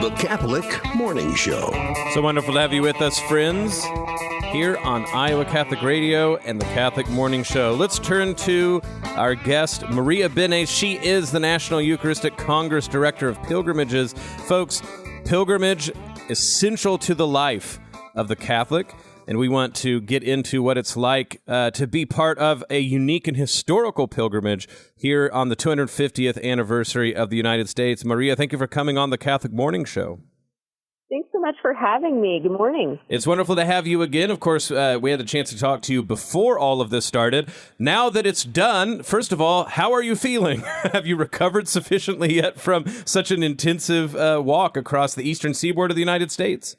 The Catholic Morning Show. So wonderful to have you with us, friends, here on Iowa Catholic Radio and the Catholic Morning Show. Let's turn to our guest, Maria Benes. She is the National Eucharistic Congress Director of Pilgrimages. Folks, pilgrimage essential to the life of the Catholic, and we want to get into what it's like to be part of a unique and historical pilgrimage here on the 250th anniversary of the United States. Maria, thank you for coming on the Catholic Morning Show. Thanks so much for having me. Good morning. It's wonderful to have you again. Of course, we had a chance to talk to you before all of this started. Now that it's done, first of all, how are you feeling? Have you recovered sufficiently yet from such an intensive walk across the eastern seaboard of the United States?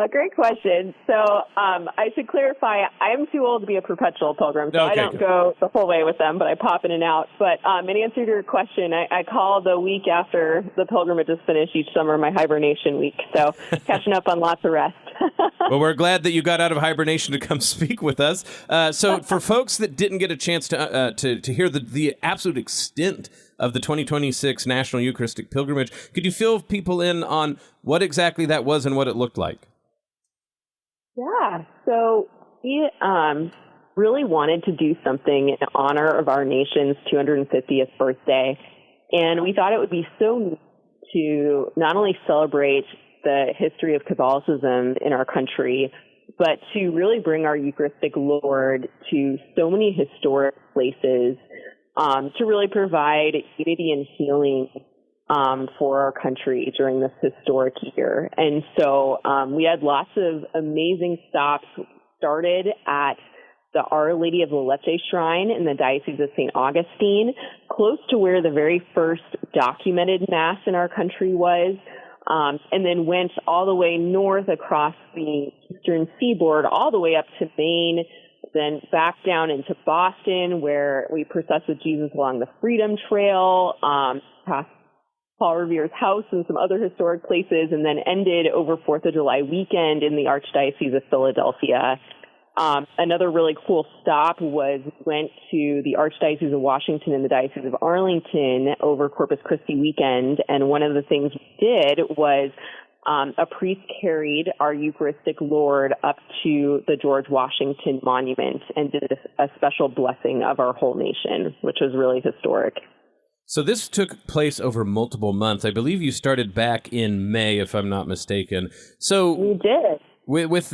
Great question. So I should clarify, I'm too old to be a perpetual pilgrim, so I don't go the whole way with them, but I pop in and out. But in answer to your question, I call the week after the pilgrimage is finished each summer my hibernation week, so catching up on lots of rest. Well, we're glad that you got out of hibernation to come speak with us. So for folks that didn't get a chance to hear the absolute extent of the 2026 National Eucharistic Pilgrimage, could you fill people in on what exactly that was and what it looked like? Yeah, so we really wanted to do something in honor of our nation's 250th birthday, and we thought it would be so neat to not only celebrate the history of Catholicism in our country, but to really bring our Eucharistic Lord to so many historic places, to really provide unity and healing for our country during this historic year. And so we had lots of amazing stops. We started at the Our Lady of the Leche Shrine in the Diocese of St. Augustine, close to where the very first documented Mass in our country was, and then went all the way north across the eastern seaboard, all the way up to Maine, then back down into Boston, where we processed with Jesus along the Freedom Trail, past Paul Revere's house and some other historic places, and then ended over 4th of July weekend in the Archdiocese of Philadelphia. Another really cool stop went to the Archdiocese of Washington and the Diocese of Arlington over Corpus Christi weekend, and one of the things we did was a priest carried our Eucharistic Lord up to the George Washington Monument and did a special blessing of our whole nation, which was really historic. So this took place over multiple months. I believe you started back in May, if I'm not mistaken. So we did. With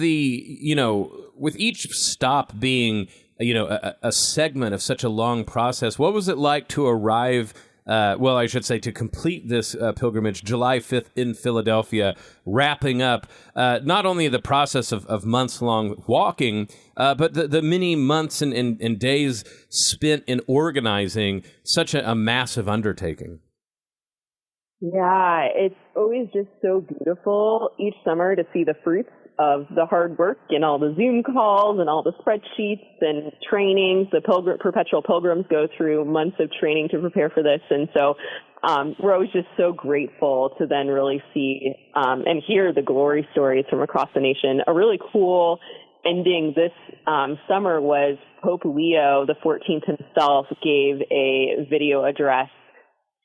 each stop being, a segment of such a long process, what was it like to arrive, to complete this pilgrimage July 5th in Philadelphia, wrapping up not only the process of months-long walking, but the many months and days spent in organizing such a massive undertaking? Yeah, it's always just so beautiful each summer to see the fruits of the hard work and all the Zoom calls and all the spreadsheets and trainings. The perpetual pilgrims go through months of training to prepare for this. And so we're always just so grateful to then really see and hear the glory stories from across the nation. A really cool ending this summer was Pope Leo XIV himself gave a video address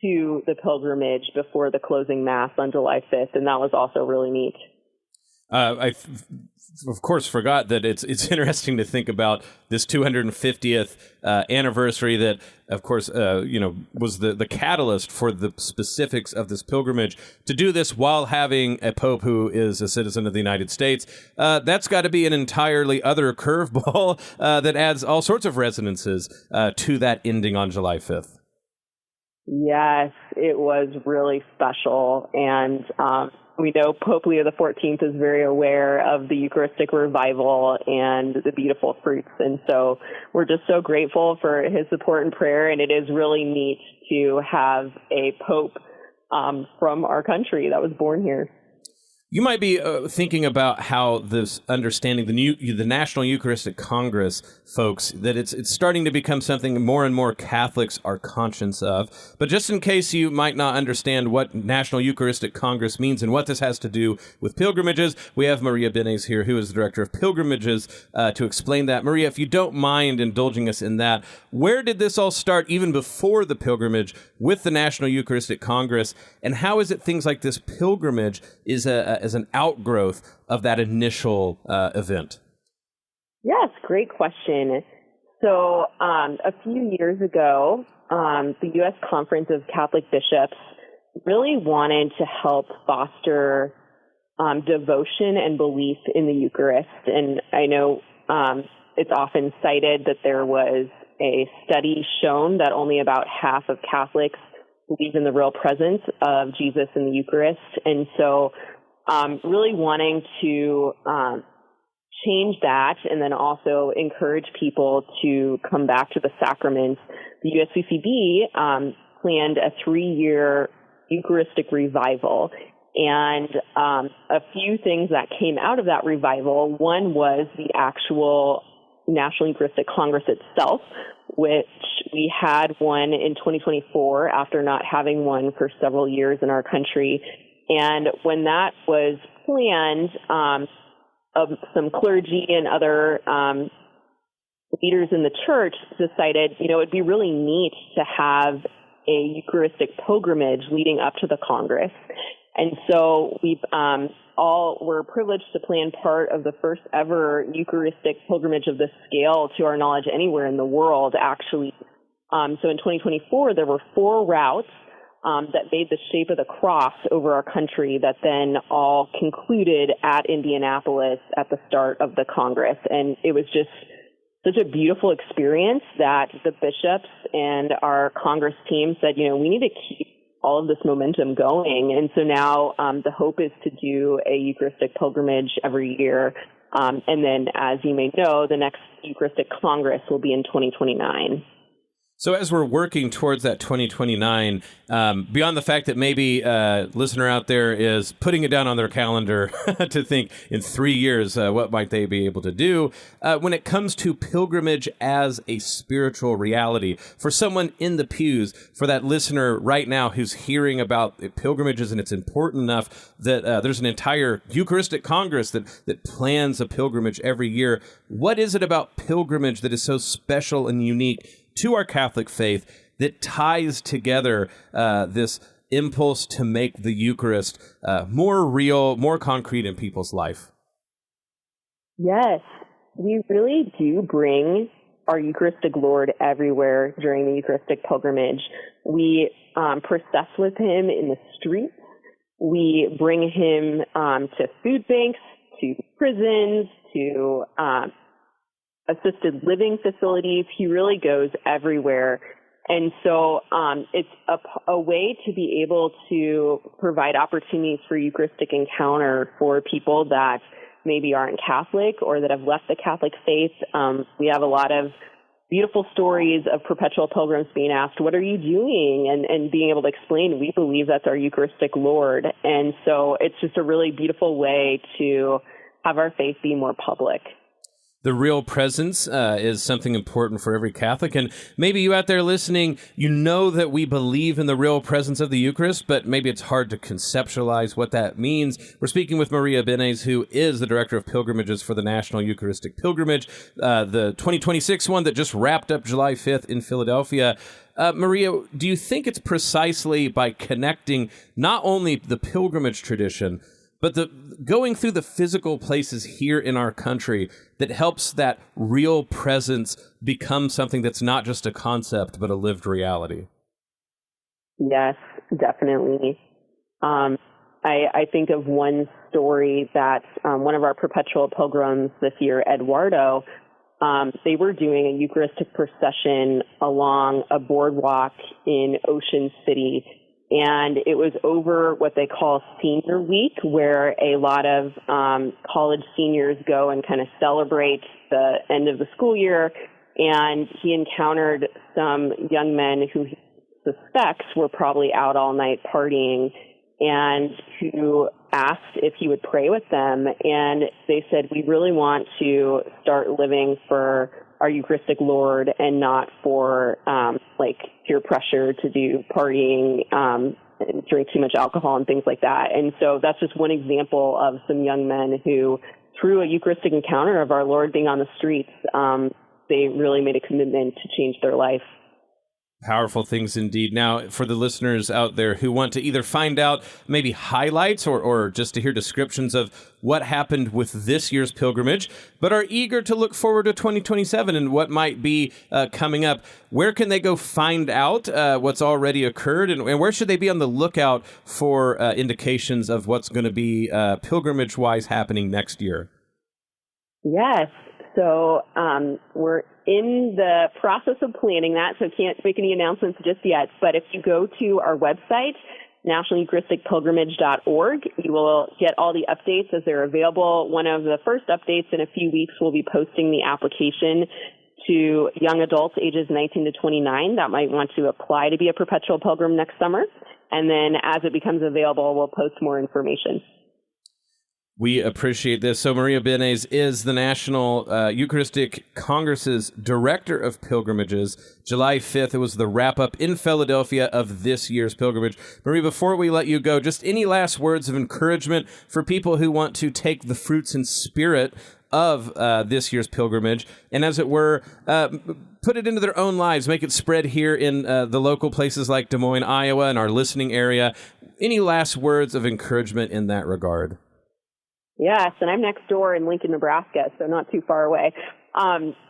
to the pilgrimage before the closing Mass on July 5th, and that was also really neat. Of course, forgot that it's interesting to think about this 250th anniversary that, of course, was the catalyst for the specifics of this pilgrimage. To do this while having a pope who is a citizen of the United States, that's got to be an entirely other curveball that adds all sorts of resonances to that ending on July 5th. Yes, it was really special, and we know Pope Leo XIV is very aware of the Eucharistic Revival and the beautiful fruits, and so we're just so grateful for his support and prayer, and it is really neat to have a Pope from our country that was born here. You might be thinking about how this understanding the National Eucharistic Congress, folks, that it's starting to become something more and more Catholics are conscious of. But just in case you might not understand what National Eucharistic Congress means and what this has to do with pilgrimages, we have Maria Benes here, who is the Director of Pilgrimages, to explain that. Maria, if you don't mind indulging us in that, where did this all start even before the pilgrimage? with the National Eucharistic Congress, and how is it things like this pilgrimage is as an outgrowth of that initial event? Yes, great question. So a few years ago, the U.S. Conference of Catholic Bishops really wanted to help foster devotion and belief in the Eucharist. And I know it's often cited that there was a study shown that only about half of Catholics believe in the real presence of Jesus in the Eucharist. And so really wanting to change that and then also encourage people to come back to the sacraments, the USCCB planned a 3-year Eucharistic revival. And a few things that came out of that revival, one was the actual National Eucharistic Congress itself, which we had one in 2024 after not having one for several years in our country. And when that was planned, some clergy and other leaders in the church decided, it'd be really neat to have a Eucharistic pilgrimage leading up to the Congress. And so we're privileged to plan part of the first ever Eucharistic pilgrimage of this scale, to our knowledge, anywhere in the world, actually. So in 2024, there were 4 routes that made the shape of the cross over our country that then all concluded at Indianapolis at the start of the Congress. And it was just such a beautiful experience that the bishops and our Congress team said, we need to keep all of this momentum going. And so now the hope is to do a Eucharistic pilgrimage every year. And then, as you may know, the next Eucharistic Congress will be in 2029. So as we're working towards that 2029, beyond the fact that maybe a listener out there is putting it down on their calendar to think in 3 years, what might they be able to do? When it comes to pilgrimage as a spiritual reality, for someone in the pews, for that listener right now who's hearing about pilgrimages, and it's important enough that there's an entire Eucharistic Congress that plans a pilgrimage every year. What is it about pilgrimage that is so special and unique to our Catholic faith that ties together this impulse to make the Eucharist more real, more concrete in people's life? Yes, we really do bring our Eucharistic Lord everywhere during the Eucharistic pilgrimage. We process with him in the streets. We bring him to food banks, to prisons, to assisted living facilities. He really goes everywhere. And so it's a way to be able to provide opportunities for Eucharistic encounter for people that maybe aren't Catholic or that have left the Catholic faith. We have a lot of beautiful stories of perpetual pilgrims being asked, what are you doing? And being able to explain, we believe that's our Eucharistic Lord. And so it's just a really beautiful way to have our faith be more public. The real presence is something important for every Catholic. And maybe you out there listening, you know that we believe in the real presence of the Eucharist, but maybe it's hard to conceptualize what that means. We're speaking with Maria Benes, who is the Director of Pilgrimages for the National Eucharistic Pilgrimage, the 2026 one that just wrapped up July 5th in Philadelphia. Maria, do you think it's precisely by connecting not only the pilgrimage tradition, but going through the physical places here in our country that helps that real presence become something that's not just a concept, but a lived reality? Yes, definitely. I think of one story that one of our perpetual pilgrims this year, Eduardo, they were doing a Eucharistic procession along a boardwalk in Ocean City. And it was over what they call Senior Week, where a lot of college seniors go and kind of celebrate the end of the school year. And he encountered some young men who he suspects were probably out all night partying, and who asked if he would pray with them. And they said, we really want to start living for our Eucharistic Lord and not for peer pressure to do partying, and drink too much alcohol and things like that. And so that's just one example of some young men who, through a Eucharistic encounter of our Lord being on the streets, they really made a commitment to change their life. Powerful things indeed. Now, for the listeners out there who want to either find out maybe highlights or just to hear descriptions of what happened with this year's pilgrimage, but are eager to look forward to 2027 and what might be coming up, where can they go find out what's already occurred, and where should they be on the lookout for indications of what's going to be pilgrimage-wise happening next year? Yes. So we're in the process of planning that, so can't make any announcements just yet. But if you go to our website, nationalyeucharisticpilgrimage.org, you will get all the updates as they're available. One of the first updates in a few weeks, we'll be posting the application to young adults ages 19 to 29 that might want to apply to be a perpetual pilgrim next summer. And then as it becomes available, we'll post more information. We appreciate this. So Maria Benes is the National Eucharistic Congress's Director of Pilgrimages. July 5th, it was the wrap-up in Philadelphia of this year's pilgrimage. Maria, before we let you go, just any last words of encouragement for people who want to take the fruits and spirit of this year's pilgrimage and, as it were, put it into their own lives, make it spread here in the local places like Des Moines, Iowa, and our listening area. Any last words of encouragement in that regard? Yes, and I'm next door in Lincoln, Nebraska, so not too far away.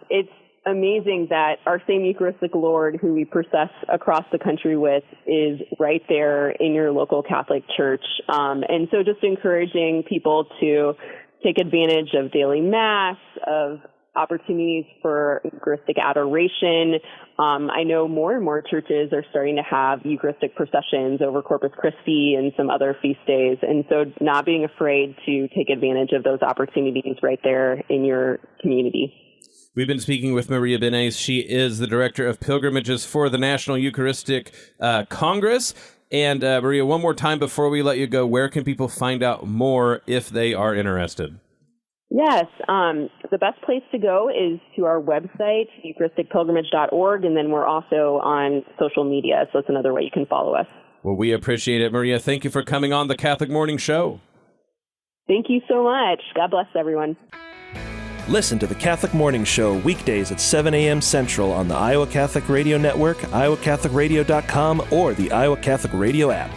It's amazing that our same Eucharistic Lord, who we process across the country with, is right there in your local Catholic church. And so just encouraging people to take advantage of daily Mass, of opportunities for Eucharistic adoration. I know more and more churches are starting to have Eucharistic processions over Corpus Christi and some other feast days. And so not being afraid to take advantage of those opportunities right there in your community. We've been speaking with Maria Benes. She is the Director of Pilgrimages for the National Eucharistic Congress. And Maria, one more time before we let you go, where can people find out more if they are interested? Yes, the best place to go is to our website, eucharisticpilgrimage.org, and then we're also on social media, so that's another way you can follow us. Well, we appreciate it, Maria. Thank you for coming on the Catholic Morning Show. Thank you so much. God bless everyone. Listen to the Catholic Morning Show weekdays at 7 a.m. Central on the Iowa Catholic Radio Network, iowacatholicradio.com, or the Iowa Catholic Radio app.